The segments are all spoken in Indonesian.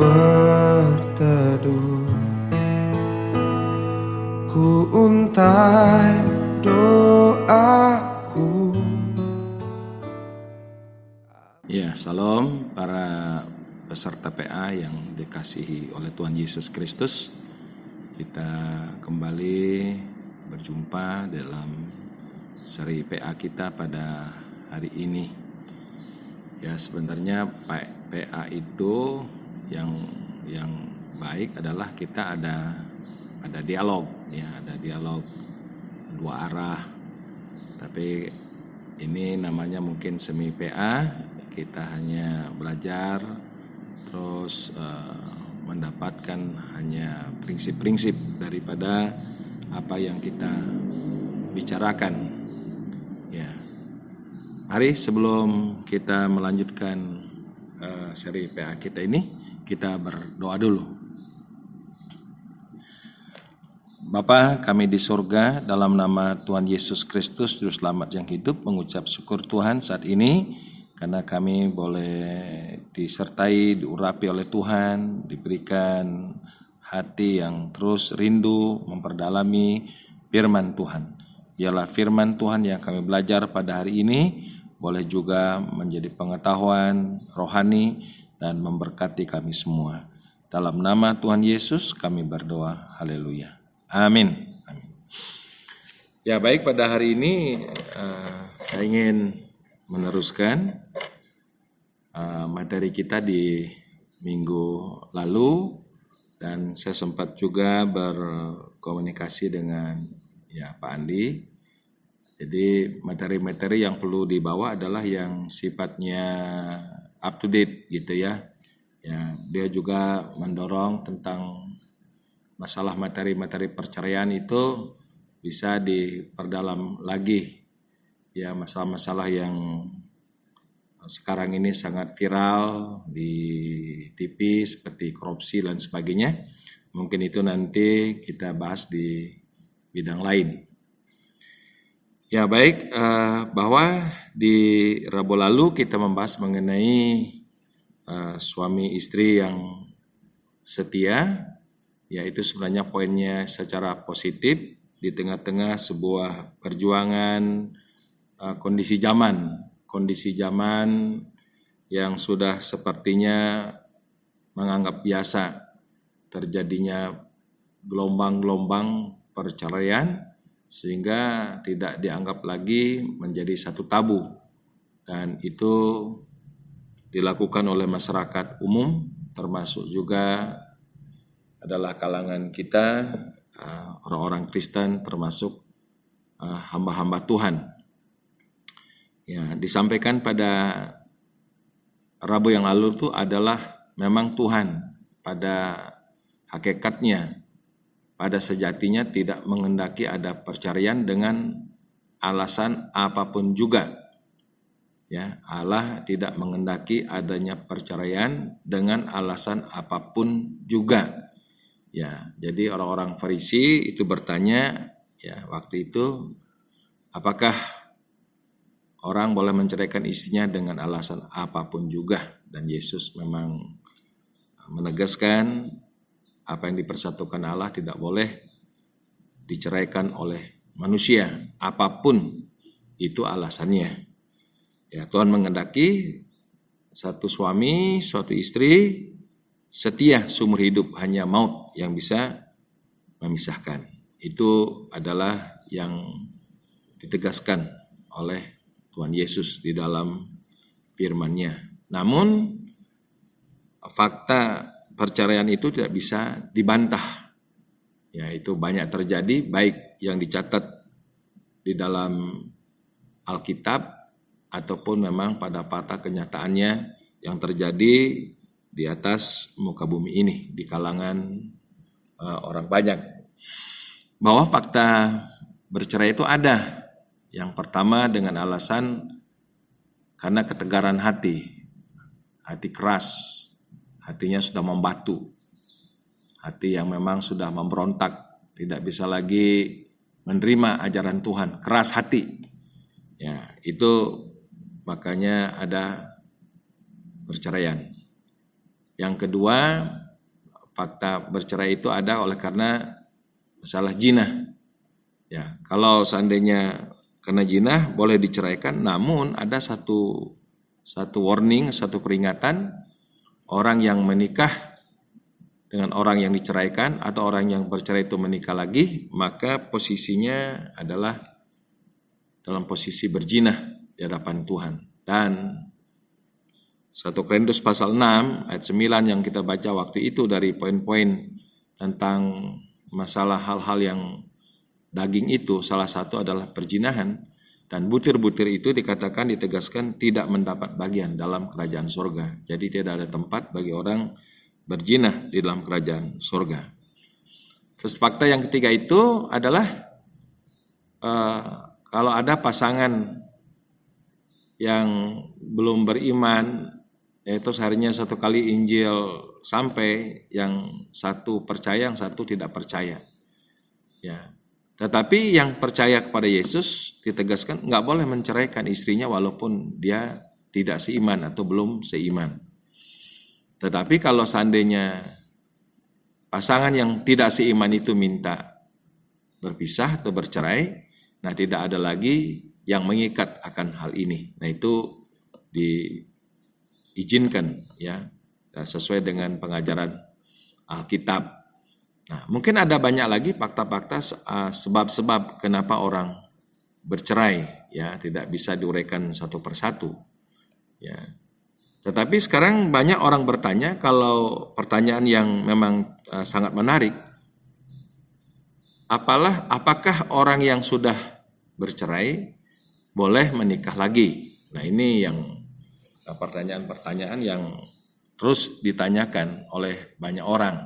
berteduh, ku untai doaku. Ya, salam para peserta PA yang dikasihi oleh Tuhan Yesus Kristus. Kita kembali berjumpa dalam seri PA kita pada hari ini. Ya, sebenarnya PA itu yang baik adalah kita ada dialog, ya, ada dialog dua arah. Tapi ini namanya mungkin semi PA, kita hanya belajar terus mendapatkan hanya prinsip-prinsip daripada apa yang kita bicarakan. Ya. Mari sebelum kita melanjutkan seri PA kita ini, kita berdoa dulu. Bapa kami di surga, dalam nama Tuhan Yesus Kristus, Juru Selamat yang hidup, mengucap syukur Tuhan saat ini karena kami boleh disertai, diurapi oleh Tuhan, diberikan hati yang terus rindu memperdalami firman Tuhan. Biarlah firman Tuhan yang kami belajar pada hari ini boleh juga menjadi pengetahuan rohani dan memberkati kami semua. Dalam nama Tuhan Yesus kami berdoa, haleluya. Amin. Amin. Ya, baik, pada hari ini saya ingin meneruskan materi kita di minggu lalu, dan saya sempat juga berkomunikasi dengan Pak Andi. Jadi materi-materi yang perlu dibawa adalah yang sifatnya up to date gitu ya. Ya, dia juga mendorong tentang masalah materi-materi perceraian itu bisa diperdalam lagi. Ya, masalah-masalah yang sekarang ini sangat viral di TV seperti korupsi dan sebagainya. Mungkin itu nanti kita bahas di bidang lain. Ya, baik, bahwa di Rabu lalu kita membahas mengenai suami istri yang setia, yaitu sebenarnya poinnya secara positif di tengah-tengah sebuah perjuangan kondisi zaman yang sudah sepertinya menganggap biasa terjadinya gelombang-gelombang perceraian, sehingga tidak dianggap lagi menjadi satu tabu, dan itu dilakukan oleh masyarakat umum, termasuk juga adalah kalangan kita, orang-orang Kristen, termasuk hamba-hamba Tuhan. Ya, disampaikan pada Rabu yang lalu itu adalah memang Tuhan pada hakikatnya, pada sejatinya tidak menghendaki ada perceraian dengan alasan apapun juga. Ya, Allah tidak menghendaki adanya perceraian dengan alasan apapun juga. Ya, jadi orang-orang Farisi itu bertanya, ya, waktu itu, apakah orang boleh menceraikan istrinya dengan alasan apapun juga? Dan Yesus memang menegaskan apa yang dipersatukan Allah tidak boleh diceraikan oleh manusia, apapun itu alasannya. Ya, Tuhan menghendaki satu suami, suatu istri setia seumur hidup, hanya maut yang bisa memisahkan. Itu adalah yang ditegaskan oleh Tuhan Yesus di dalam firman-Nya. Namun fakta perceraian itu tidak bisa dibantah. Ya, itu banyak terjadi, baik yang dicatat di dalam Alkitab ataupun memang pada fakta kenyataannya yang terjadi di atas muka bumi ini, di kalangan orang banyak. Bahwa fakta bercerai itu ada. Yang pertama dengan alasan karena ketegaran hati keras, hatinya sudah membatu, hati yang memang sudah memberontak, tidak bisa lagi menerima ajaran Tuhan, keras hati. Ya, itu makanya ada perceraian. Yang kedua, fakta bercerai itu ada oleh karena masalah jinah. Ya, kalau seandainya karena jinah boleh diceraikan, namun ada satu warning, satu peringatan, orang yang menikah dengan orang yang diceraikan atau orang yang bercerai itu menikah lagi, maka posisinya adalah dalam posisi berzinah di hadapan Tuhan. Dan 1 Korintus pasal 6 ayat 9 yang kita baca waktu itu dari poin-poin tentang masalah hal-hal yang daging itu, salah satu adalah perzinahan, dan butir-butir itu ditegaskan tidak mendapat bagian dalam kerajaan surga. Jadi tidak ada tempat bagi orang berzina di dalam kerajaan surga. Terus fakta yang ketiga itu adalah kalau ada pasangan yang belum beriman, yaitu seharinya 1 kali Injil sampai, yang satu percaya, yang satu tidak percaya. Ya. Tetapi yang percaya kepada Yesus ditegaskan nggak boleh menceraikan istrinya walaupun dia tidak seiman atau belum seiman. Tetapi kalau seandainya pasangan yang tidak seiman itu minta berpisah atau bercerai, nah tidak ada lagi yang mengikat akan hal ini. Nah itu diizinkan ya, sesuai dengan pengajaran Alkitab. Nah, mungkin ada banyak lagi fakta-fakta sebab-sebab kenapa orang bercerai, ya tidak bisa diuraikan satu persatu. Ya. Tetapi sekarang banyak orang bertanya, kalau pertanyaan yang memang sangat menarik, apakah orang yang sudah bercerai boleh menikah lagi? Nah ini yang pertanyaan-pertanyaan yang terus ditanyakan oleh banyak orang.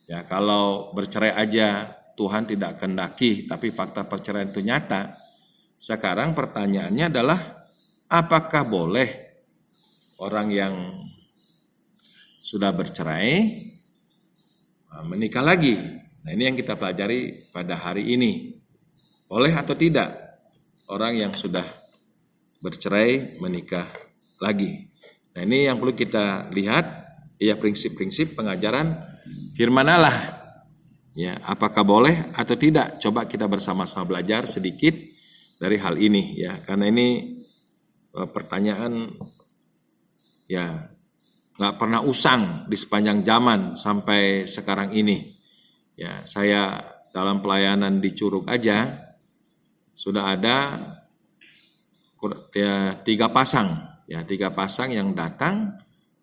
Ya kalau bercerai aja Tuhan tidak kehendaki, tapi fakta perceraian itu nyata. Sekarang pertanyaannya adalah apakah boleh orang yang sudah bercerai menikah lagi? Nah ini yang kita pelajari pada hari ini. Boleh atau tidak orang yang sudah bercerai menikah lagi? Nah ini yang perlu kita lihat, ya prinsip-prinsip pengajaran firman Allah. Ya, apakah boleh atau tidak? Coba kita bersama-sama belajar sedikit dari hal ini ya, karena ini pertanyaan ya nggak pernah usang di sepanjang zaman sampai sekarang ini. Ya, saya dalam pelayanan di Curug aja sudah ada ya, 3 pasang yang datang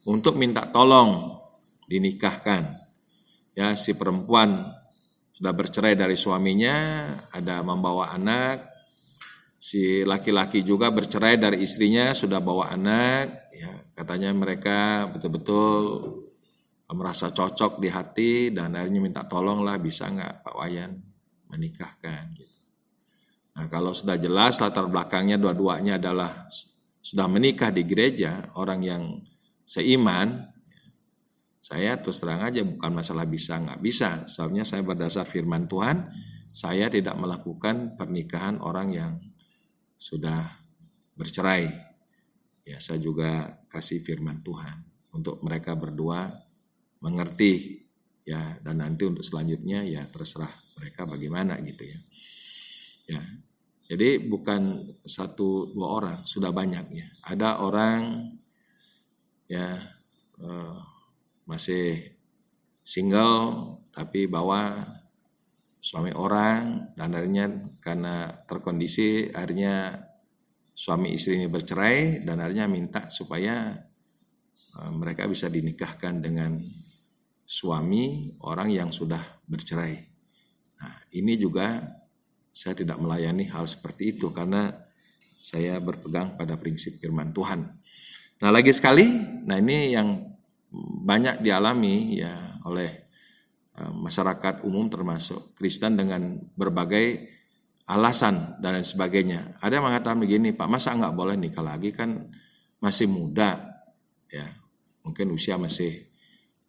untuk minta tolong dinikahkan. Ya, si perempuan sudah bercerai dari suaminya, ada membawa anak. Si laki-laki juga bercerai dari istrinya, sudah bawa anak. Ya, katanya mereka betul-betul merasa cocok di hati dan akhirnya minta tolonglah, bisa nggak Pak Wayan menikahkan gitu. Nah kalau sudah jelas latar belakangnya dua-duanya adalah sudah menikah di gereja, orang yang seiman, saya terus terang aja bukan masalah bisa nggak bisa. Soalnya saya berdasar firman Tuhan, saya tidak melakukan pernikahan orang yang sudah bercerai. Ya, saya juga kasih firman Tuhan untuk mereka berdua mengerti ya, dan nanti untuk selanjutnya ya terserah mereka bagaimana gitu ya. Ya. Jadi bukan 1-2 orang, sudah banyak ya. Ada orang ya masih single tapi bawa suami orang, dan akhirnya karena terkondisi akhirnya suami istri ini bercerai, dan akhirnya minta supaya mereka bisa dinikahkan dengan suami orang yang sudah bercerai. Nah ini juga saya tidak melayani hal seperti itu karena saya berpegang pada prinsip firman Tuhan. Nah lagi sekali, nah ini yang banyak dialami ya oleh masyarakat umum termasuk Kristen dengan berbagai alasan dan lain sebagainya. Ada yang mengatakan begini, Pak, masa nggak boleh nikah lagi, kan masih muda ya, mungkin usia masih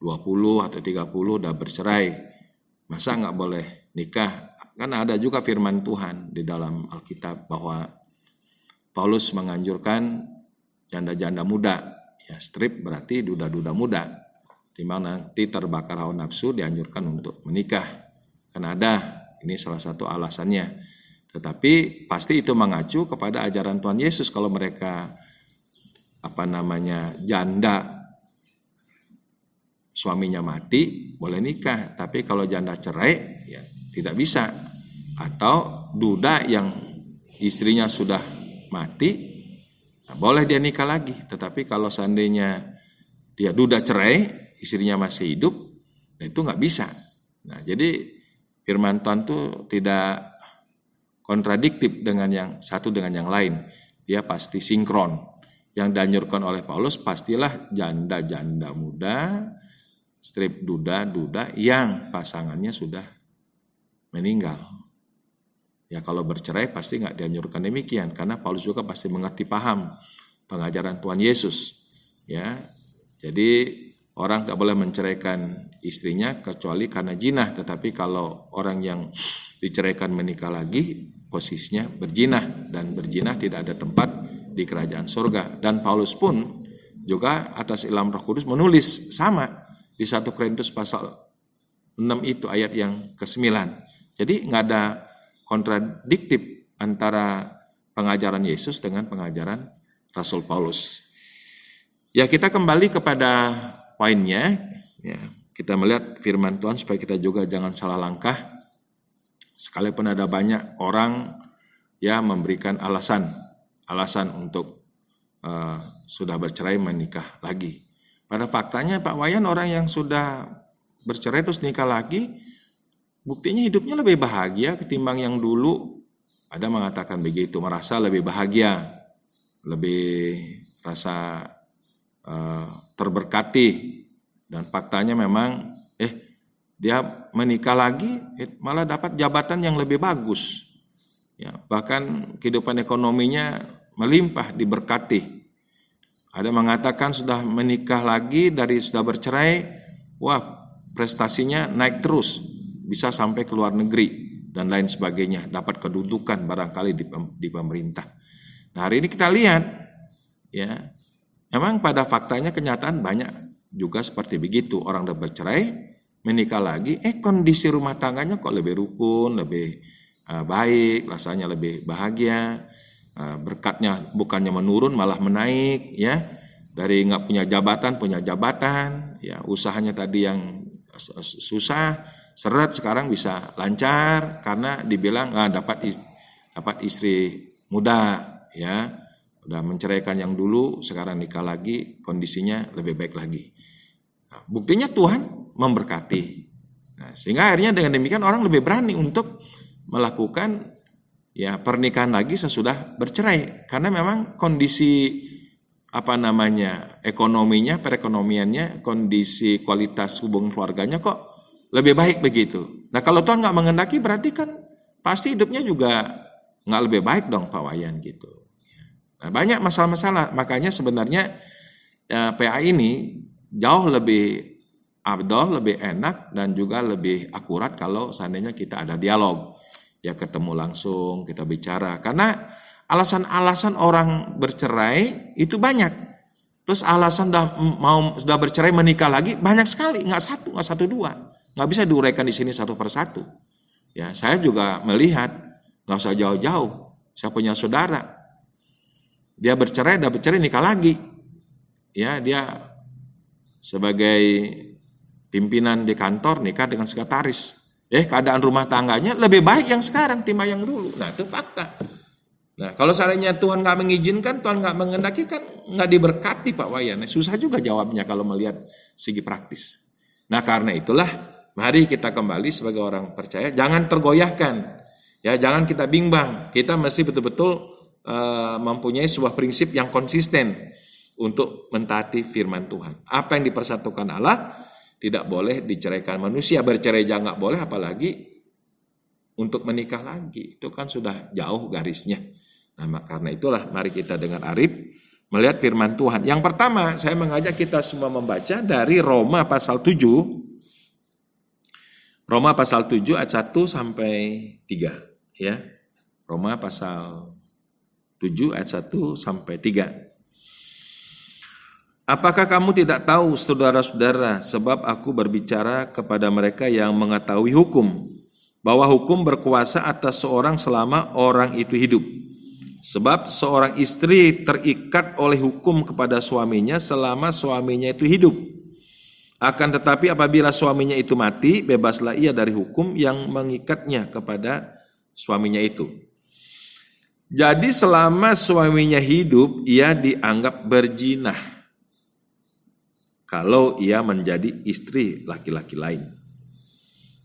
20 atau 30 udah bercerai, masa nggak boleh nikah? Kan ada juga firman Tuhan di dalam Alkitab bahwa Paulus menganjurkan janda-janda muda, ya strip berarti duda-duda muda, timbang nanti terbakar hawa nafsu, dianjurkan untuk menikah. Karena ada, ini salah satu alasannya. Tetapi pasti itu mengacu kepada ajaran Tuhan Yesus. Kalau mereka janda, suaminya mati, boleh nikah. Tapi kalau janda cerai, ya tidak bisa. Atau duda yang istrinya sudah mati, nah, boleh dia nikah lagi. Tetapi kalau seandainya dia duda cerai, istrinya masih hidup, nah itu nggak bisa. Nah, jadi firman Tuhan itu tidak kontradiktif dengan yang satu dengan yang lain. Dia pasti sinkron. Yang dianjurkan oleh Paulus pastilah janda-janda muda, strip duda-duda yang pasangannya sudah meninggal. Ya kalau bercerai pasti nggak dianjurkan demikian, karena Paulus juga pasti mengerti paham pengajaran Tuhan Yesus. Ya, jadi orang tak boleh menceraikan istrinya kecuali karena jinah, tetapi kalau orang yang diceraikan menikah lagi, posisinya berjinah, dan berjinah tidak ada tempat di kerajaan surga. Dan Paulus pun juga atas ilham Roh Kudus menulis sama di 1 Korintus pasal 6 itu ayat yang ke-9. Jadi nggak ada kontradiktif antara pengajaran Yesus dengan pengajaran Rasul Paulus. Ya, kita kembali kepada poinnya, ya, kita melihat firman Tuhan supaya kita juga jangan salah langkah. Sekalipun ada banyak orang ya memberikan alasan untuk sudah bercerai menikah lagi. Pada faktanya Pak Wayan, orang yang sudah bercerai terus nikah lagi, buktinya hidupnya lebih bahagia ketimbang yang dulu. Ada mengatakan begitu, merasa lebih bahagia, lebih rasa terberkati, dan faktanya memang dia menikah lagi malah dapat jabatan yang lebih bagus, ya, bahkan kehidupan ekonominya melimpah, diberkati. Ada mengatakan sudah menikah lagi dari sudah bercerai, wah prestasinya naik terus, bisa sampai ke luar negeri dan lain sebagainya, dapat kedudukan barangkali di pemerintah. Nah, hari ini kita lihat, ya, memang pada faktanya kenyataan banyak juga seperti begitu. Orang udah bercerai, menikah lagi, kondisi rumah tangganya kok lebih rukun, lebih baik, rasanya lebih bahagia, berkatnya bukannya menurun malah menaik, ya. Dari nggak punya jabatan, ya, usahanya tadi yang susah, seret, sekarang bisa lancar karena dibilang dapat istri muda, ya. Udah menceraikan yang dulu, sekarang nikah lagi, kondisinya lebih baik lagi. Nah, buktinya Tuhan memberkati. Nah, sehingga akhirnya dengan demikian orang lebih berani untuk melakukan ya pernikahan lagi sesudah bercerai, karena memang kondisi ekonominya, perekonomiannya, kondisi kualitas hubungan keluarganya kok lebih baik begitu. Nah, kalau Tuhan nggak menghendaki berarti kan pasti hidupnya juga nggak lebih baik dong Pak Wayan gitu. Nah, banyak masalah-masalah, makanya sebenarnya PA ini jauh lebih afdol, lebih enak, dan juga lebih akurat kalau seandainya kita ada dialog, ya ketemu langsung, kita bicara. Karena alasan-alasan orang bercerai itu banyak. Terus alasan sudah bercerai menikah lagi banyak sekali, nggak satu dua, nggak bisa diuraikan di sini satu persatu. Ya, saya juga melihat, nggak usah jauh-jauh. Saya punya saudara. Dia bercerai, nikah lagi. Ya, dia sebagai pimpinan di kantor nikah dengan sekretaris. Keadaan rumah tangganya lebih baik yang sekarang timbang yang dulu. Nah, itu fakta. Nah, kalau seandainya Tuhan nggak mengizinkan, Tuhan nggak menghendaki, kan nggak diberkati Pak Wayan. Susah juga jawabnya kalau melihat segi praktis. Nah, karena itulah mari kita kembali sebagai orang percaya, jangan tergoyahkan. Ya, jangan kita bimbang. Kita mesti betul-betul mempunyai sebuah prinsip yang konsisten untuk mentaati firman Tuhan. Apa yang dipersatukan Allah tidak boleh diceraikan manusia. Bercerai jangan nggak boleh, apalagi untuk menikah lagi. Itu kan sudah jauh garisnya. Nah, karena itulah mari kita dengan arif melihat firman Tuhan. Yang pertama, saya mengajak kita semua membaca dari Roma pasal 7. Roma pasal 7 ayat 1 sampai 3, ya. Roma pasal 7 ayat 1 sampai 3. Apakah kamu tidak tahu, saudara-saudara, sebab aku berbicara kepada mereka yang mengetahui hukum, bahwa hukum berkuasa atas seorang selama orang itu hidup. Sebab seorang istri terikat oleh hukum kepada suaminya selama suaminya itu hidup. Akan tetapi apabila suaminya itu mati, bebaslah ia dari hukum yang mengikatnya kepada suaminya itu. Jadi selama suaminya hidup, ia dianggap berzina kalau ia menjadi istri laki-laki lain.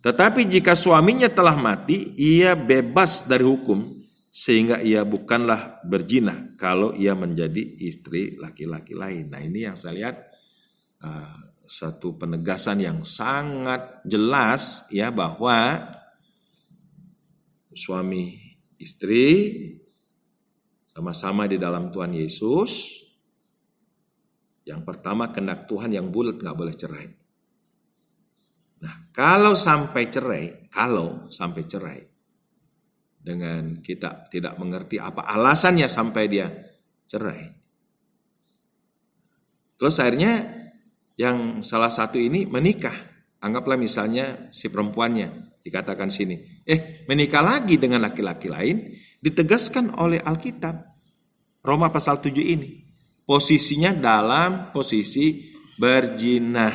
Tetapi jika suaminya telah mati, ia bebas dari hukum, sehingga ia bukanlah berzina kalau ia menjadi istri laki-laki lain. Nah, ini yang saya lihat satu penegasan yang sangat jelas ya, bahwa suami istri sama-sama di dalam Tuhan Yesus. Yang pertama, kehendak Tuhan yang bulat, nggak boleh cerai. Nah, kalau sampai cerai, dengan kita tidak mengerti apa alasannya sampai dia cerai. Terus akhirnya yang salah satu ini menikah. Anggaplah misalnya si perempuannya, dikatakan sini, menikah lagi dengan laki-laki lain, ditegaskan oleh Alkitab, Roma pasal 7 ini. Posisinya dalam posisi berzina.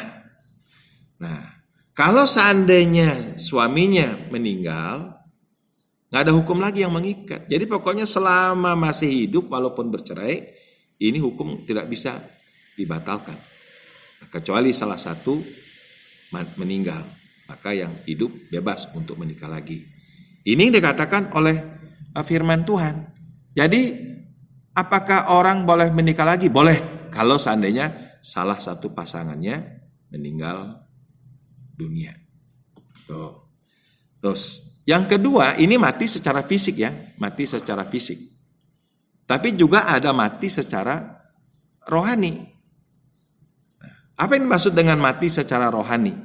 Nah, kalau seandainya suaminya meninggal, nggak ada hukum lagi yang mengikat. Jadi pokoknya selama masih hidup walaupun bercerai, ini hukum tidak bisa dibatalkan. Kecuali salah satu meninggal, maka yang hidup bebas untuk menikah lagi. Ini dikatakan oleh firman Tuhan. Jadi apakah orang boleh menikah lagi? Boleh, kalau seandainya salah satu pasangannya meninggal dunia. Tuh. Terus, yang kedua, ini mati secara fisik ya, mati secara fisik. Tapi juga ada mati secara rohani. Apa yang dimaksud dengan mati secara rohani?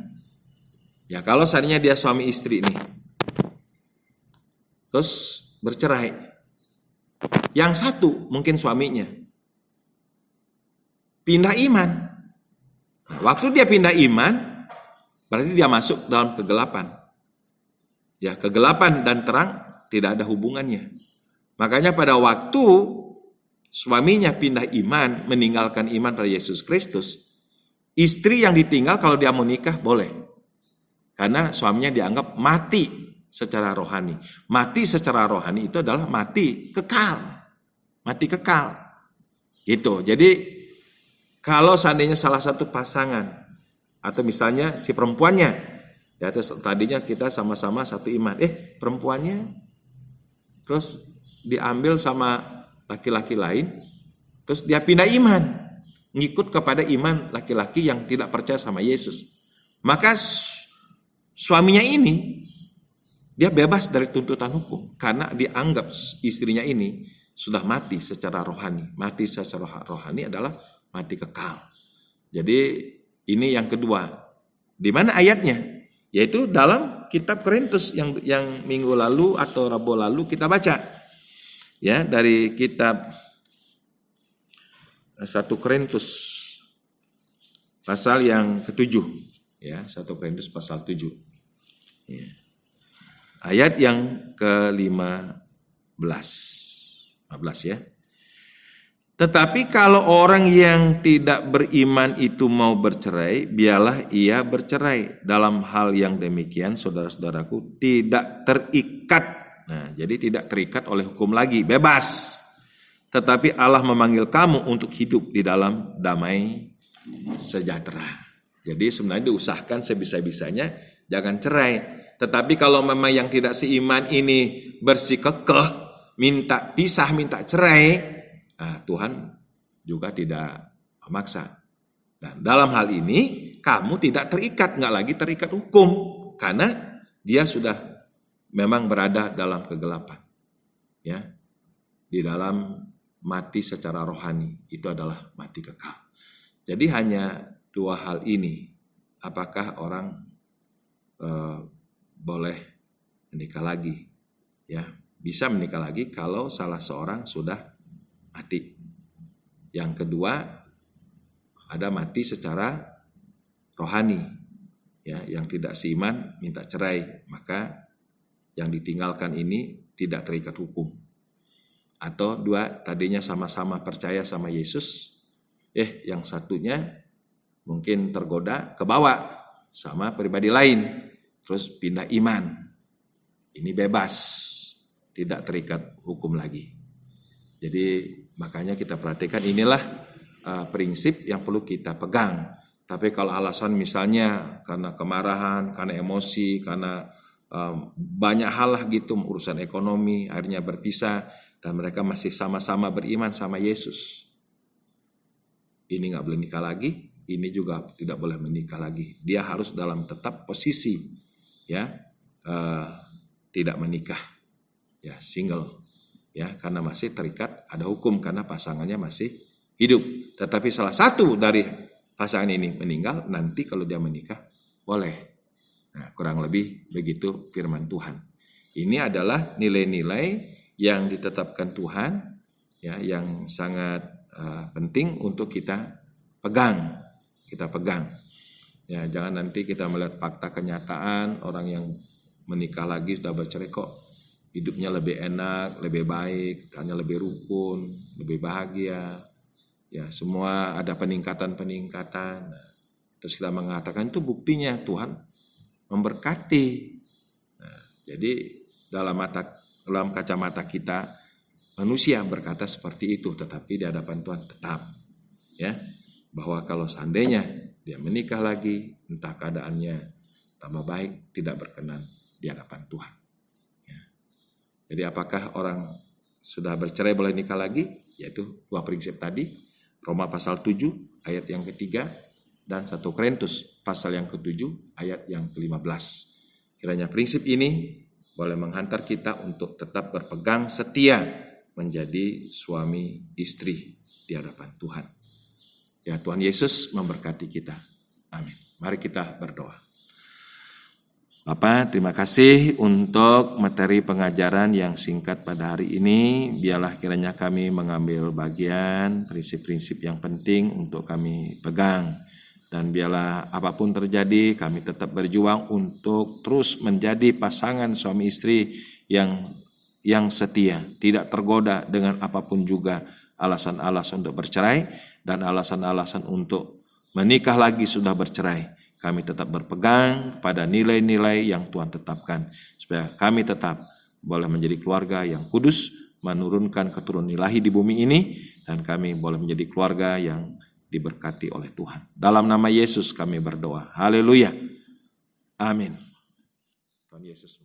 Ya, kalau seandainya dia suami istri nih, terus bercerai. Yang satu mungkin suaminya pindah iman. Nah, waktu dia pindah iman, berarti dia masuk dalam kegelapan. Ya, kegelapan dan terang tidak ada hubungannya. Makanya pada waktu suaminya pindah iman, meninggalkan iman pada Yesus Kristus, istri yang ditinggal kalau dia mau nikah boleh. Karena suaminya dianggap mati secara rohani. Mati secara rohani itu adalah mati kekal. Mati kekal. Gitu. Jadi kalau seandainya salah satu pasangan atau misalnya si perempuannya, ya tadinya kita sama-sama satu iman, perempuannya terus diambil sama laki-laki lain, terus dia pindah iman, ngikut kepada iman laki-laki yang tidak percaya sama Yesus. Maka suaminya ini dia bebas dari tuntutan hukum karena dianggap istrinya ini sudah mati secara rohani. Mati secara rohani adalah mati kekal. Jadi ini yang kedua. Di mana ayatnya? Yaitu dalam kitab Korintus yang minggu lalu atau Rabu lalu kita baca. Ya, dari kitab 1 Korintus pasal yang ke-7. Ya, 1 Korintus pasal 7. Ya. Ayat yang ke-15 ya. Tetapi kalau orang yang tidak beriman itu mau bercerai, biarlah ia bercerai. Dalam hal yang demikian, saudara-saudaraku, tidak terikat. Nah, jadi tidak terikat oleh hukum lagi, bebas. Tetapi Allah memanggil kamu untuk hidup di dalam damai sejahtera. Jadi sebenarnya diusahakan sebisa-bisanya jangan cerai. Tetapi kalau memang yang tidak seiman ini bersikukuh, minta pisah, minta cerai, Tuhan juga tidak memaksa. Dan dalam hal ini kamu tidak terikat, nggak lagi terikat hukum, karena dia sudah memang berada dalam kegelapan, ya, di dalam mati secara rohani, itu adalah mati kekal. Jadi hanya dua hal ini, apakah orang boleh menikah lagi, ya. Bisa menikah lagi kalau salah seorang sudah mati. Yang kedua, ada mati secara rohani. Ya, yang tidak seiman minta cerai, maka yang ditinggalkan ini tidak terikat hukum. Atau dua, tadinya sama-sama percaya sama Yesus, yang satunya mungkin tergoda kebawa sama pribadi lain, terus pindah iman. Ini bebas, tidak terikat hukum lagi. Jadi makanya kita perhatikan, inilah prinsip yang perlu kita pegang. Tapi kalau alasan misalnya karena kemarahan, karena emosi, karena banyak hal lah gitu, urusan ekonomi, akhirnya berpisah, dan mereka masih sama-sama beriman sama Yesus. Ini nggak boleh nikah lagi, ini juga tidak boleh menikah lagi. Dia harus dalam tetap posisi, ya, tidak menikah, ya, single, ya, karena masih terikat, ada hukum karena pasangannya masih hidup. Tetapi salah satu dari pasangan ini meninggal, nanti kalau dia menikah boleh. Nah, kurang lebih begitu firman Tuhan. Ini adalah nilai-nilai yang ditetapkan Tuhan, ya, yang sangat penting untuk kita pegang. Ya, jangan nanti kita melihat fakta kenyataan orang yang menikah lagi sudah bercerai kok hidupnya lebih enak, lebih baik, hanya lebih rukun, lebih bahagia. Ya, semua ada peningkatan. Terus kita mengatakan itu buktinya Tuhan memberkati. Nah, jadi dalam kacamata kita manusia berkata seperti itu, tetapi di hadapan Tuhan tetap, ya, bahwa kalau seandainya dia menikah lagi, entah keadaannya tambah baik, tidak berkenan di hadapan Tuhan. Ya. Jadi apakah orang sudah bercerai boleh nikah lagi? Yaitu dua prinsip tadi, Roma pasal 7 ayat yang ketiga, dan 1 Korintus pasal yang ke-7 ayat yang ke-15. Kiranya prinsip ini boleh menghantar kita untuk tetap berpegang setia menjadi suami istri di hadapan Tuhan. Ya, Tuhan Yesus memberkati kita. Amin. Mari kita berdoa. Bapa, terima kasih untuk materi pengajaran yang singkat pada hari ini. Biarlah kiranya kami mengambil bagian prinsip-prinsip yang penting untuk kami pegang. Dan biarlah apapun terjadi, kami tetap berjuang untuk terus menjadi pasangan suami istri yang setia, tidak tergoda dengan apapun juga alasan-alasan untuk bercerai dan alasan-alasan untuk menikah lagi sudah bercerai. Kami tetap berpegang pada nilai-nilai yang Tuhan tetapkan, supaya kami tetap boleh menjadi keluarga yang kudus, menurunkan keturunan ilahi di bumi ini, dan kami boleh menjadi keluarga yang diberkati oleh Tuhan. Dalam nama Yesus kami berdoa. Haleluya. Amin. Tuhan Yesus.